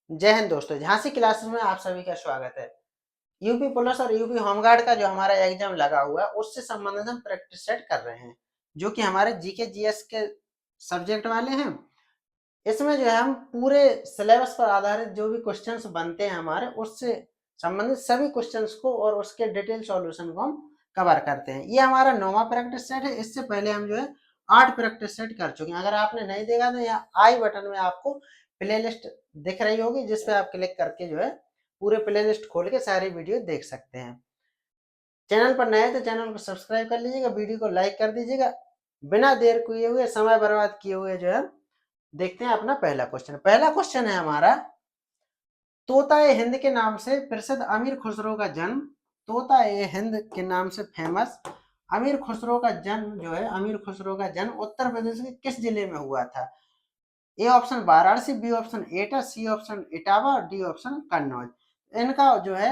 जय हिंद दोस्तों, झांसी क्लासेस में आप सभी का स्वागत है। यूपी पुलिस और यूपी होमगार्ड का जो हमारा एग्जाम लगा हुआ है उससे संबंधित हम प्रैक्टिस सेट कर रहे हैं, जो कि हमारे जीके जीएस के सब्जेक्ट वाले हैं। इसमें जो है हम पूरे सिलेबस पर आधारित जो भी क्वेश्चंस बनते हैं हमारे, उससे संबंधित सभी क्वेश्चंस को और उसके डिटेल सॉल्यूशन को हम कवर करते हैं। ये हमारा 9वां प्रैक्टिस सेट है। इससे पहले हम जो है 8 प्रैक्टिस सेट कर चुके हैं। अगर आपने नहीं देखा तो यहाँ आई बटन में आपको प्लेलिस्ट दिख रही होगी, जिस पे आप क्लिक करके जो है पूरे प्लेलिस्ट खोल के सारी वीडियो देख सकते हैं। चैनल पर नए तो चैनल को सब्सक्राइब कर लीजिएगा, वीडियो को लाइक कर दीजिएगा। बिना देर किए हुए, समय बर्बाद किए हुए जो है देखते हैं अपना पहला क्वेश्चन। पहला क्वेश्चन है हमारा, तोता ए हिंद के नाम से प्रसिद्ध अमीर खुसरो का जन्म। तोता ए हिंद के नाम से फेमस अमीर खुसरो का जन्म जो है, अमीर खुसरो का जन्म उत्तर प्रदेश के किस जिले में हुआ था? A option Varanasi, B option Etah, C option Etawah और डी ऑप्शन कन्नौज। इनका जो है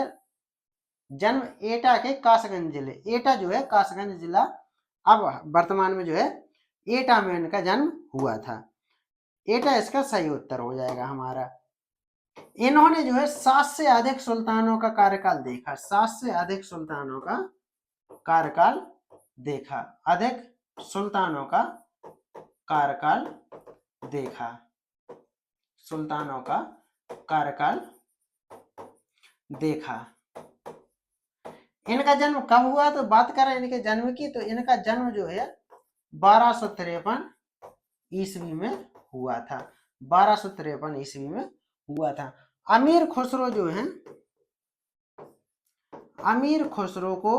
जन्म एटा के कासगंज जिले, एटा जो है कासगंज जिला अब वर्तमान में जो है एटा में इनका जन्म हुआ था। एटा इसका सही उत्तर हो जाएगा हमारा। इन्होंने जो है 7 से अधिक सुल्तानों का कार्यकाल देखा, 7 से अधिक सुल्तानों का कार्यकाल देखा, अधिक सुल्तानों का कार्यकाल देखा, सुल्तानों का कार्यकाल देखा। इनका जन्म कब हुआ? तो बात करें इनके जन्म की, तो इनका जन्म जो है 1253 ईस्वी में हुआ था, 1253 ईस्वी में हुआ था। अमीर खुसरो जो है, अमीर खुसरो को,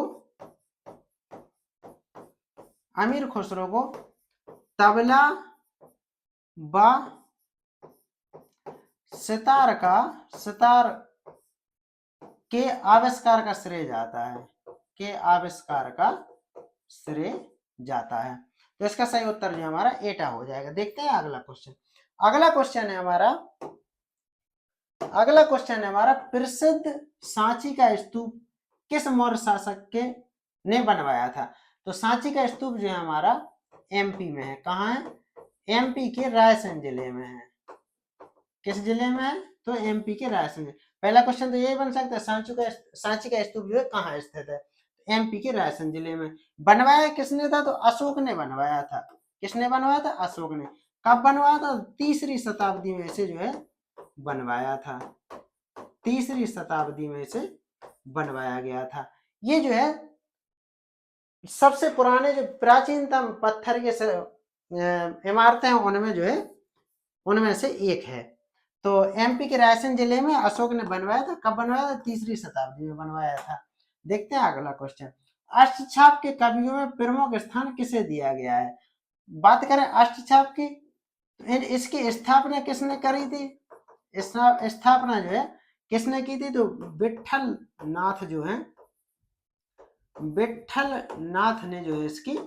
अमीर खुसरो को तबला व सितार का, सितार के आविष्कार का श्रेय जाता है, के आविष्कार का श्रेय जाता है। तो इसका सही उत्तर जो हमारा एटा हो जाएगा। देखते हैं अगला क्वेश्चन। अगला क्वेश्चन है हमारा, अगला क्वेश्चन है हमारा, प्रसिद्ध सांची का स्तूप किस मौर्य शासक के ने बनवाया था? तो सांची का स्तूप जो है हमारा एमपी में है। कहाँ है? एमपी के रायसेन जिले में है। किस जिले में है? तो एमपी के रायसेन। पहला क्वेश्चन तो यही बन सकता है, सांची का स्तूप जो है कहाँ स्थित है? एमपी के रायसेन जिले में। बनवाया किसने था? तो अशोक ने बनवाया था। किसने बनवाया था? अशोक ने। कब बनवाया था? 3री शताब्दी में से जो है बनवाया था, 3री शताब्दी में से बनवाया गया था। ये जो है सबसे पुराने जो प्राचीनतम पत्थर के इमारतें हैं उनमें जो है, उनमें से एक है। तो एमपी के रायसेन जिले में अशोक ने बनवाया था। कब बनवाया था? 3री शताब्दी में बनवाया था। देखते हैं अगला क्वेश्चन। अष्टछाप के कवियों में प्रमुख स्थान किसे दिया गया है? बात करें अष्टछाप की, इसकी स्थापना किसने करी थी? स्थापना जो है किसने की थी? तो विठल नाथ जो है, विठल नाथ ने जो है इसकी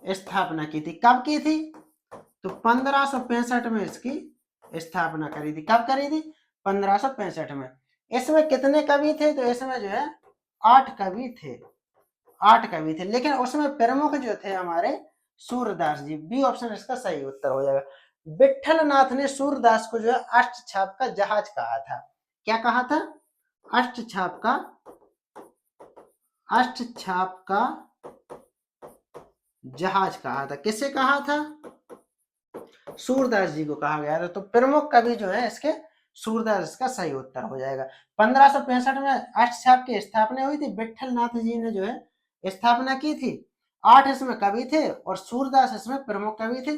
स्थापना की थी। कब की थी? तो 1565 में इसकी स्थापना करी थी। कब करी थी? 1565 में। इसमें कितने कवि थे? तो इसमें जो है 8 कवि थे, 8 कवि थे, लेकिन उसमें प्रमुख जो थे हमारे सूरदास जी। बी ऑप्शन इसका सही उत्तर हो जाएगा। विठल नाथ ने सूरदास को जो है अष्टछाप का जहाज कहा था। क्या कहा था? अष्टछाप का, अष्टछाप का जहाज कहा था। किसे कहा था? सूरदास जी को कहा गया था। तो प्रमुख कवि जो है इसके सूरदास, इसका सही उत्तर हो जाएगा। 1565 में अष्टछाप की स्थापना हुई थी, विठल नाथ जी ने जो है स्थापना की थी। 8 इसमें कवि थे और सूरदास इसमें प्रमुख कवि थे।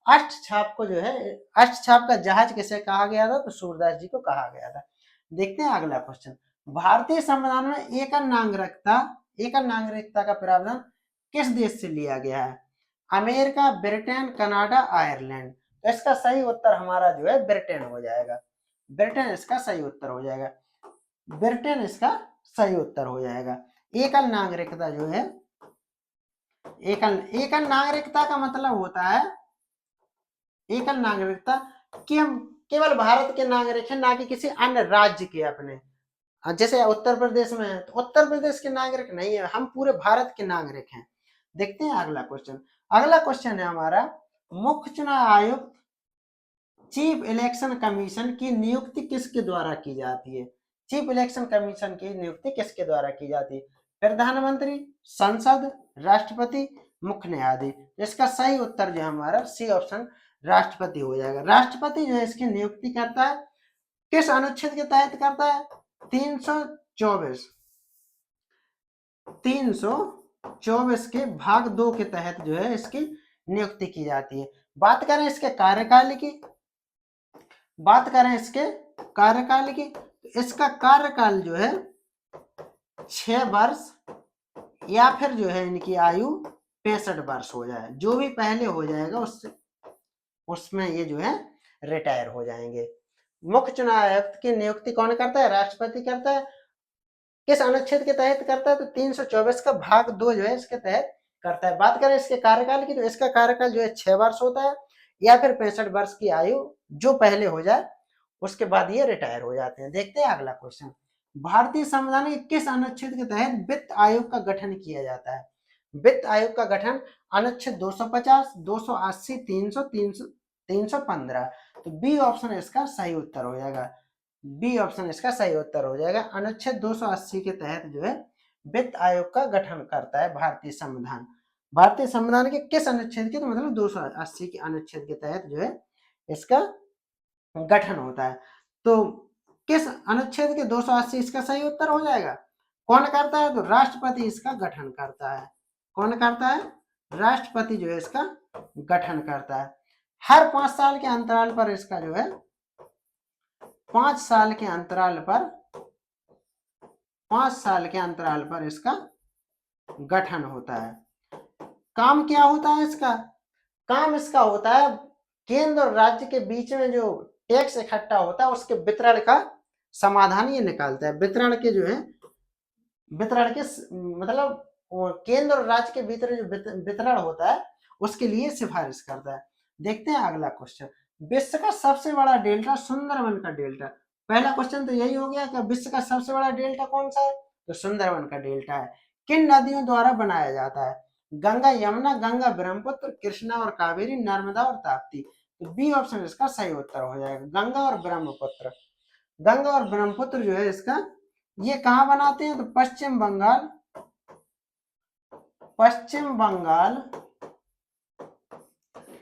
अष्टछाप को जो है, अष्टछाप का जहाज किसे कहा गया था? तो सूरदास जी को कहा गया था। देखते हैं अगला क्वेश्चन। भारतीय संविधान में एकल नागरिकता, एकल नागरिकता का प्रावधान किस देश से लिया गया है? America, Britain, Canada, Ireland. तो इसका सही उत्तर हमारा जो है ब्रिटेन हो जाएगा। ब्रिटेन इसका सही उत्तर हो जाएगा। ब्रिटेन इसका सही उत्तर हो जाएगा। एकल नागरिकता जो है, एकल एकल नागरिकता का मतलब होता है, एकल नागरिकता कि हम केवल भारत के नागरिक हैं, ना कि किसी अन्य राज्य के अपने। जैसे उत्तर प्रदेश में है तो उत्तर प्रदेश के नागरिक नहीं है, हम पूरे भारत के नागरिक हैं। देखते हैं अगला क्वेश्चन। अगला क्वेश्चन है हमारा, मुख्य चुनाव आयुक्त चीफ इलेक्शन कमीशन की नियुक्ति किसके द्वारा की जाती है? चीफ इलेक्शन कमीशन की नियुक्ति किसके द्वारा की जाती है? प्रधानमंत्री, संसद, राष्ट्रपति, मुख्य न्यायाधीश। इसका सही उत्तर जो है हमारा सी ऑप्शन राष्ट्रपति हो जाएगा। राष्ट्रपति जो है इसकी नियुक्ति करता है, किस अनुच्छेद के तहत करता है? 324 के भाग 2 के तहत जो है इसकी नियुक्ति की जाती है। बात करें इसके कार्यकाल की, इसका कार्यकाल जो है 6 वर्ष या फिर जो है इनकी आयु 65 वर्ष हो जाए, जो भी पहले हो जाएगा उसमें ये जो है रिटायर हो जाएंगे। मुख्य चुनाव आयुक्त की नियुक्ति कौन करता है? राष्ट्रपति करता है। किस अनुच्छेद के तहत करता है? तो 324 का भाग 2 जो है इसके तहत करता है। बात करें इसके कार्यकाल की, तो इसका कार्यकाल जो है 6 वर्ष होता है या फिर 65 वर्ष की आयु जो पहले हो जाए उसके बाद ये रिटायर हो जाते हैं। देखते हैं अगला क्वेश्चन। भारतीय संविधान के किस अनुच्छेद के तहत वित्त आयोग का गठन किया जाता है? वित्त आयोग का गठन अनुच्छेद 250, 280, 300, 315। तो बी ऑप्शन इसका सही उत्तर हो जाएगा। बी ऑप्शन इसका सही उत्तर हो जाएगा। अनुच्छेद 280 के तहत जो है वित्त आयोग का गठन करता है भारतीय संविधान। भारतीय संविधान के किस अनुच्छेद के? तो मतलब 280 के अनुच्छेद के तहत जो है इसका गठन होता है। तो किस अनुच्छेद के 280 इसका सही उत्तर हो जाएगा। कौन करता है? तो राष्ट्रपति इसका गठन करता है। कौन करता है? राष्ट्रपति जो है इसका गठन करता है। हर 5 साल के अंतराल पर इसका जो है 5 साल के अंतराल पर इसका गठन होता है। काम क्या होता है इसका? काम इसका होता है केंद्र और राज्य के बीच में जो टैक्स इकट्ठा होता है उसके वितरण का समाधान ये निकालता है। वितरण के मतलब केंद्र और राज्य के भीतर जो वितरण होता है उसके लिए सिफारिश करता है। देखते हैं अगला क्वेश्चन। विश्व का सबसे बड़ा डेल्टा सुंदरबन का डेल्टा। पहला क्वेश्चन तो यही हो गया कि विश्व का सबसे बड़ा डेल्टा कौन सा है? तो सुंदरबन का डेल्टा है। किन नदियों द्वारा बनाया जाता है? गंगा, यमुना, गंगा ब्रह्मपुत्र, कृष्णा और कावेरी, नर्मदा और ताप्ती। तो बी ऑप्शन इसका सही उत्तर हो जाएगा, गंगा और ब्रह्मपुत्र। गंगा और ब्रह्मपुत्र जो है इसका ये कहाँ बनाते हैं? तो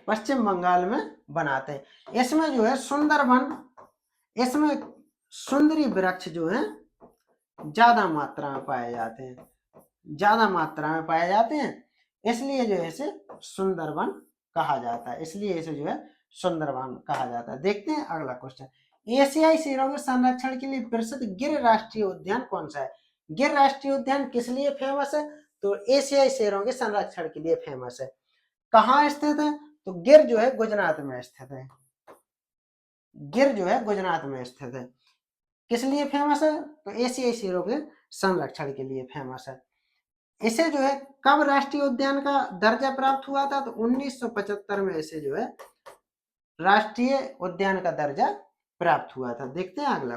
पश्चिम बंगाल में बनाते हैं। इसमें जो है सुंदरबन, इसमें सुंदरी वृक्ष जो है ज्यादा मात्रा में पाए जाते हैं, इसलिए जो है इसे सुंदरबन कहा जाता है। देखते हैं अगला क्वेश्चन। एशियाई शेरों के संरक्षण के लिए प्रसिद्ध गिर राष्ट्रीय उद्यान कौन सा है? गिर राष्ट्रीय उद्यान किस लिए फेमस है? तो एशियाई शेरों के संरक्षण के लिए फेमस है। कहाँ स्थित है? तो गिर जो है गुजरात में स्थित है। किस लिए फेमस है? तो एशियाई शेरों के संरक्षण के लिए फेमस है। इसे जो है कब राष्ट्रीय उद्यान का दर्जा प्राप्त हुआ था? तो 1975 में इसे जो है राष्ट्रीय उद्यान का दर्जा प्राप्त हुआ था। देखते हैं अगला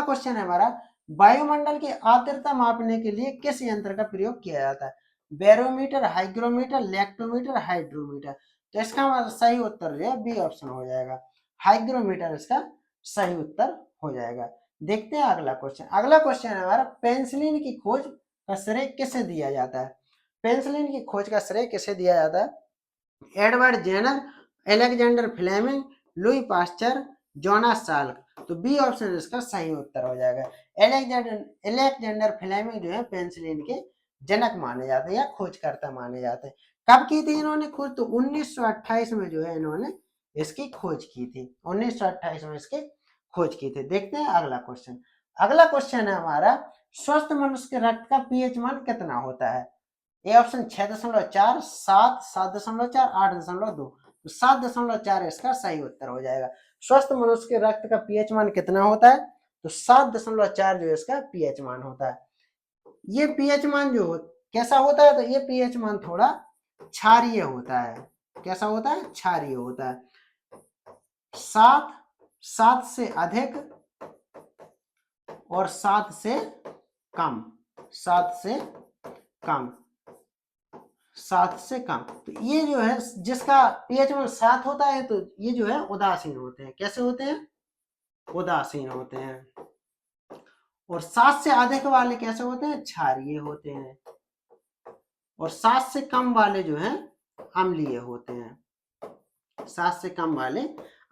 क्वेश्चन है हमारा, वायुमंडल की आर्द्रता मापने के लिए किस यंत्र का प्रयोग किया जाता है? Barometer, hygrometer, lactometer, hydrometer. तो इसका हमारा सही उत्तर जो है बी ऑप्शन हो जाएगा, हाइग्रोमीटर इसका सही उत्तर हो जाएगा। देखते हैं अगला क्वेश्चन है हमारा, पेनिसिलिन की खोज का श्रेय किसे दिया जाता है? पेनिसिलिन की खोज का श्रेय किसे दिया जाता है? Edward Jenner, Alexander Fleming, Louis Pasteur, Jonas Salk. तो बी ऑप्शन इसका सही उत्तर हो जाएगा। अलेक्जेंडर फ्लेमिंग जो है पेनिसिलिन के जनक माने जाते हैं या खोजकर्ता माने जाते हैं। कब की थी इन्होंने खोज? तो 1928 में जो है इन्होंने इसकी खोज की थी। 1928 में इसकी खोज की थी। देखते हैं अगला क्वेश्चन है हमारा, स्वस्थ मनुष्य के रक्त का पीएच मान कितना होता है? A option 6.4, 7, 7.4, 8.2। तो 7.4 इसका सही उत्तर हो जाएगा। स्वस्थ मनुष्य के रक्त का पीएच मान कितना होता है? तो 7.4 जो इसका पीएच मान होता है। ये पीएच मान जो कैसा होता है? तो ये पीएच मान थोड़ा क्षारीय होता है। कैसा होता है? क्षारीय होता है। 7 से अधिक और 7 से कम। 7 से कम। तो ये जो है जिसका पीएच मान 7 होता है तो ये जो है उदासीन होते हैं। कैसे होते हैं? उदासीन होते हैं। और 7 से अधिक वाले कैसे होते हैं? क्षारीय होते हैं। और 7 से कम वाले जो हैं अम्लीय होते हैं। 7 से कम वाले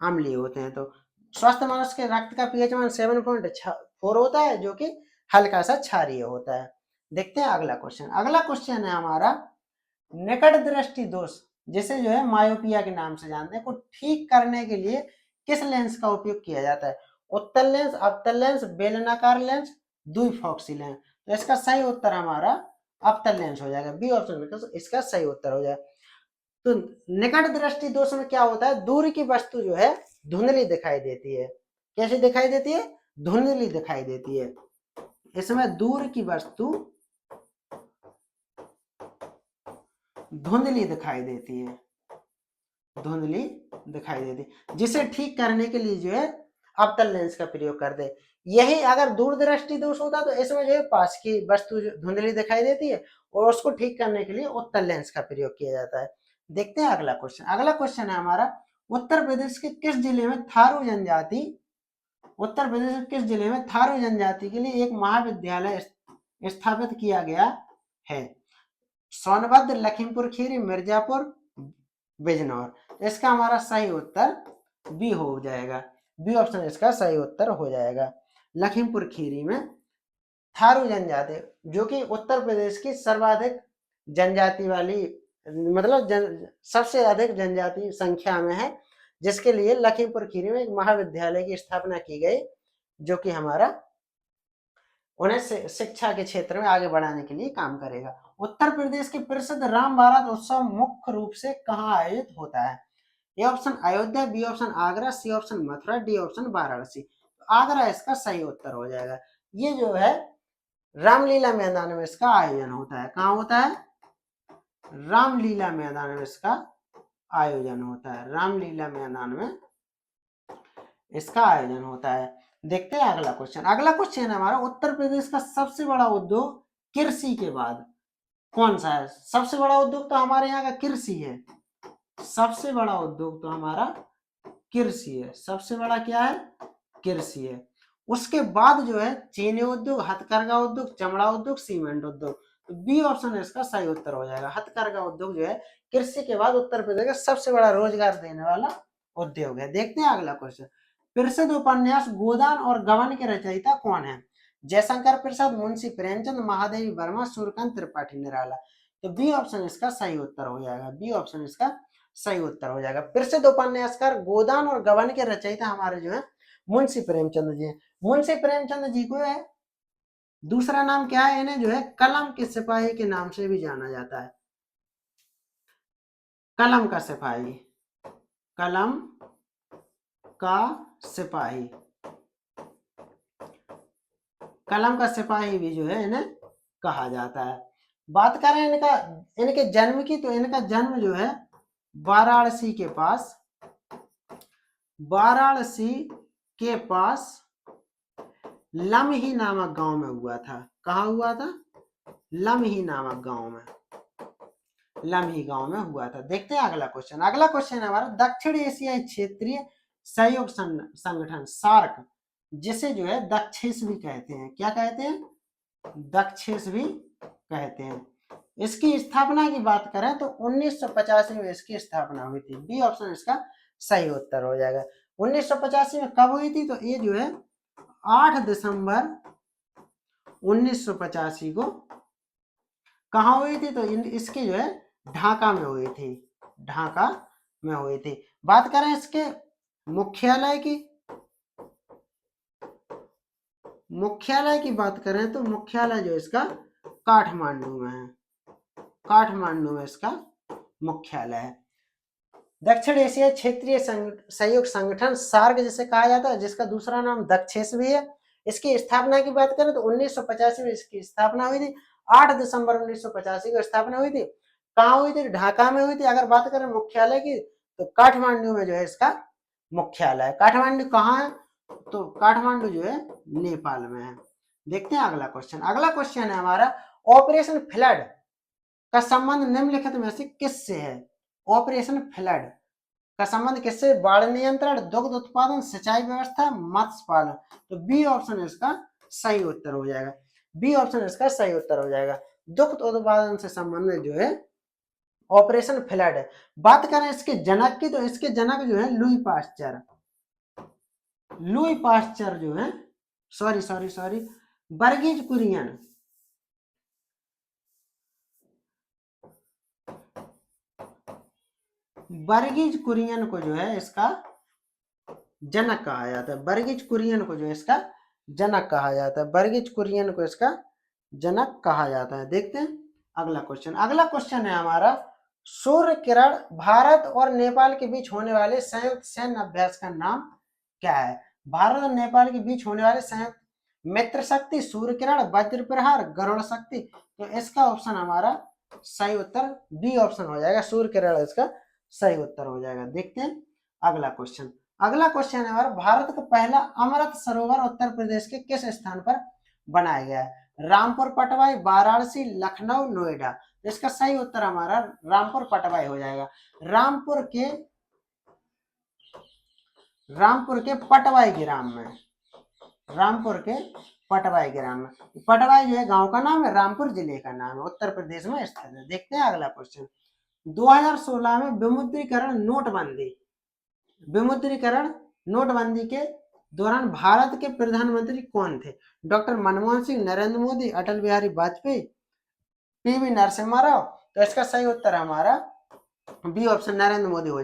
अम्लीय होते हैं। तो स्वस्थ मनुष्य के रक्त का पीएच मान 7.4 होता है, जो कि हल्का सा क्षारीय होता है। देखते हैं अगला क्वेश्चन। अगला क्वेश्चन है हमारा निकट दृष्टि दोष, जिसे जो है मायोपिया के नाम से जानते हैं, को ठीक करने के लिए किस लेंस का उपयोग किया जाता है? उत्तल लेंस, अवतल लेंस, बेलनाकार लेंस, द्विफॉक्सी लेंस। तो इसका सही उत्तर हमारा अवतल लेंस हो जाएगा। बी ऑप्शन इसका सही उत्तर हो जाएगा। तो निकट दृष्टि दोष में क्या होता है? दूर की वस्तु जो है धुंधली दिखाई देती है। कैसे दिखाई देती है? धुंधली दिखाई देती है। इसमें दूर की वस्तु धुंधली दिखाई देती है। धुंधली दिखाई देती है, जिसे ठीक करने के लिए जो है अवतल लेंस का प्रयोग कर दे। यही अगर दूरदृष्टि दोष होता तो इसमें जो है पास की वस्तु धुंधली दिखाई देती है और उसको ठीक करने के लिए उत्तल लेंस का प्रयोग किया जाता है। देखते हैं अगला क्वेश्चन। अगला क्वेश्चन है हमारा उत्तर प्रदेश के किस जिले में थारू जनजाति उत्तर प्रदेश के किस जिले में थारू जनजाति के लिए एक महाविद्यालय स्थापित किया गया है? सोनभद्र, लखीमपुर खीरी, मिर्जापुर, बिजनौर। इसका हमारा सही उत्तर बी हो जाएगा। बी ऑप्शन इसका सही उत्तर हो जाएगा। लखीमपुर खीरी में थारू जनजाति, जो कि उत्तर प्रदेश की सर्वाधिक जनजाति वाली, मतलब सबसे अधिक जनजाति संख्या में है, जिसके लिए लखीमपुर खीरी में एक महाविद्यालय की स्थापना की गई, जो कि हमारा उन्हें शिक्षा के क्षेत्र में आगे बढ़ाने के लिए काम करेगा। उत्तर प्रदेश के प्रसिद्ध राम बारात उत्सव मुख्य रूप से कहाँ आयोजित होता है? A option Ayodhya, B option Agra, C option Mathura, D option Varanasi. तो आगरा इसका सही उत्तर हो जाएगा। ये जो है रामलीला मैदान में इसका आयोजन होता है। कहाँ होता है? रामलीला मैदान में इसका आयोजन होता है। रामलीला मैदान में इसका आयोजन होता है। देखते हैं अगला क्वेश्चन। अगला क्वेश्चन है हमारा उत्तर प्रदेश का सबसे बड़ा उद्योग कृषि के बाद कौन सा है? सबसे बड़ा उद्योग तो हमारे यहाँ का कृषि है। सबसे बड़ा उद्योग तो हमारा कृषि है। सबसे बड़ा क्या है? कृषि है। उसके बाद जो है चीनी उद्योग, हथकरघा उद्योग, चमड़ा उद्योग, सीमेंट उद्योग। तो बी ऑप्शन इसका सही उत्तर हो जाएगा। हथकरघा उद्योग जो है कृषि के बाद उत्तर प्रदेश का सबसे बड़ा रोजगार देने वाला उद्योग है। देखते हैं अगला क्वेश्चन। प्रसिद्ध उपन्यास गोदान और गबन के रचयिता कौन है? जयशंकर प्रसाद, मुंशी प्रेमचंद, महादेवी वर्मा, सूर्यकांत त्रिपाठी निराला। तो बी ऑप्शन इसका सही उत्तर हो जाएगा। बी ऑप्शन इसका सही उत्तर हो जाएगा। प्रसिद्ध उपन्यासकार गोदान और गबन के रचयिता हमारे जो है मुंशी प्रेमचंद जी। मुंशी प्रेमचंद जी को है दूसरा नाम क्या है? इन्हें जो है कलम के सिपाही के नाम से भी जाना जाता है। कलम का सिपाही, कलम का सिपाही, कलम का सिपाही भी जो है इन्हें कहा जाता है। बात करें इनके जन्म की, तो इनका जन्म जो है वाराणसी के पास, वाराणसी के पास लमही नामक गांव में हुआ था। कहाँ हुआ था? लमही नामक गांव में, लमही गांव में हुआ था। देखते हैं अगला क्वेश्चन। अगला क्वेश्चन है हमारा दक्षिण एशियाई क्षेत्रीय सहयोग संगठन सार्क, जिसे जो है दक्षेस भी कहते हैं। क्या कहते हैं? दक्षेस भी कहते हैं। इसकी स्थापना की बात करें तो 1985 में इसकी स्थापना हुई थी। बी ऑप्शन इसका सही उत्तर हो जाएगा। 1985 में कब हुई थी? तो ये जो है 8 दिसंबर 1985 को कहाँ हुई थी? तो इसकी जो है ढाका में हुई थी। ढाका में हुई थी। बात करें इसके मुख्यालय की, मुख्यालय की बात करें तो मुख्यालय जो इसका काठमांडू में है। काठमांडू में इसका मुख्यालय है। दक्षिण एशिया क्षेत्रीय सहयोग संगठन सार्क जिसे कहा जाता है, जिसका दूसरा नाम दक्षेस भी है। इसकी स्थापना की बात करें तो 1985 में इसकी स्थापना हुई थी। 8 दिसंबर 1985 को स्थापना हुई थी। कहाँ हुई थी? ढाका में हुई थी। अगर बात करें मुख्यालय की तो काठमांडू में जो है इसका मुख्यालय है। काठमांडू कहाँ है? तो काठमांडू जो है नेपाल में है। देखते हैं अगला क्वेश्चन। अगला क्वेश्चन है हमारा ऑपरेशन फ्लड का संबंध निम्नलिखित में से किससे है? ऑपरेशन फ्लड का संबंध किससे? बाढ़ नियंत्रण, दुग्ध उत्पादन, सिंचाई व्यवस्था, मत्स्य पालन। तो बी ऑप्शन इसका सही उत्तर हो जाएगा। बी ऑप्शन इसका सही उत्तर हो जाएगा। दुग्ध उत्पादन से संबंधित जो है ऑपरेशन फ्लड है। बात करें इसके जनक की, तो इसके जनक जो है लुई पास्चर। लुई पास्चर जो है, सॉरी वर्गीज कुरियन। वर्गीज कुरियन को जो है इसका जनक कहा जाता है। वर्गीज कुरियन को जो है इसका जनक कहा जाता है। वर्गीज कुरियन को इसका जनक कहा जाता है। देखते हैं अगला क्वेश्चन। अगला क्वेश्चन है हमारा, सूर्य किरण भारत और नेपाल के बीच होने वाले संयुक्त सैन्य अभ्यास का नाम क्या है? भारत और नेपाल के बीच होने वाले संयुक्त मित्र शक्ति, सूर्य किरण, वज्र प्रहार, गरुड़ शक्ति। तो इसका ऑप्शन हमारा सही उत्तर बी ऑप्शन हो जाएगा। सूर्य किरण इसका सही उत्तर हो जाएगा। देखते हैं अगला क्वेश्चन। अगला क्वेश्चन है हमारा, भारत का पहला अमृत सरोवर उत्तर प्रदेश के किस स्थान पर बनाया गया है? रामपुर पटवाई, वाराणसी, लखनऊ, नोएडा। इसका सही उत्तर हमारा रामपुर पटवाई हो जाएगा। रामपुर के पटवाई ग्राम में, रामपुर के पटवाई ग्राम में। पटवाई जो है गांव का नाम है, रामपुर जिले का नाम है, उत्तर प्रदेश में स्थित है। देखते हैं अगला क्वेश्चन। 2016 में विमुद्रीकरण नोटबंदी के दौरान भारत के प्रधानमंत्री कौन थे? Doctor Manmohan Singh, Narendra Modi, Atal Bihari Vajpayee, PV Narasimha Rao. तो इसका सही उत्तर हमारा बी ऑप्शन नरेंद्र मोदी हो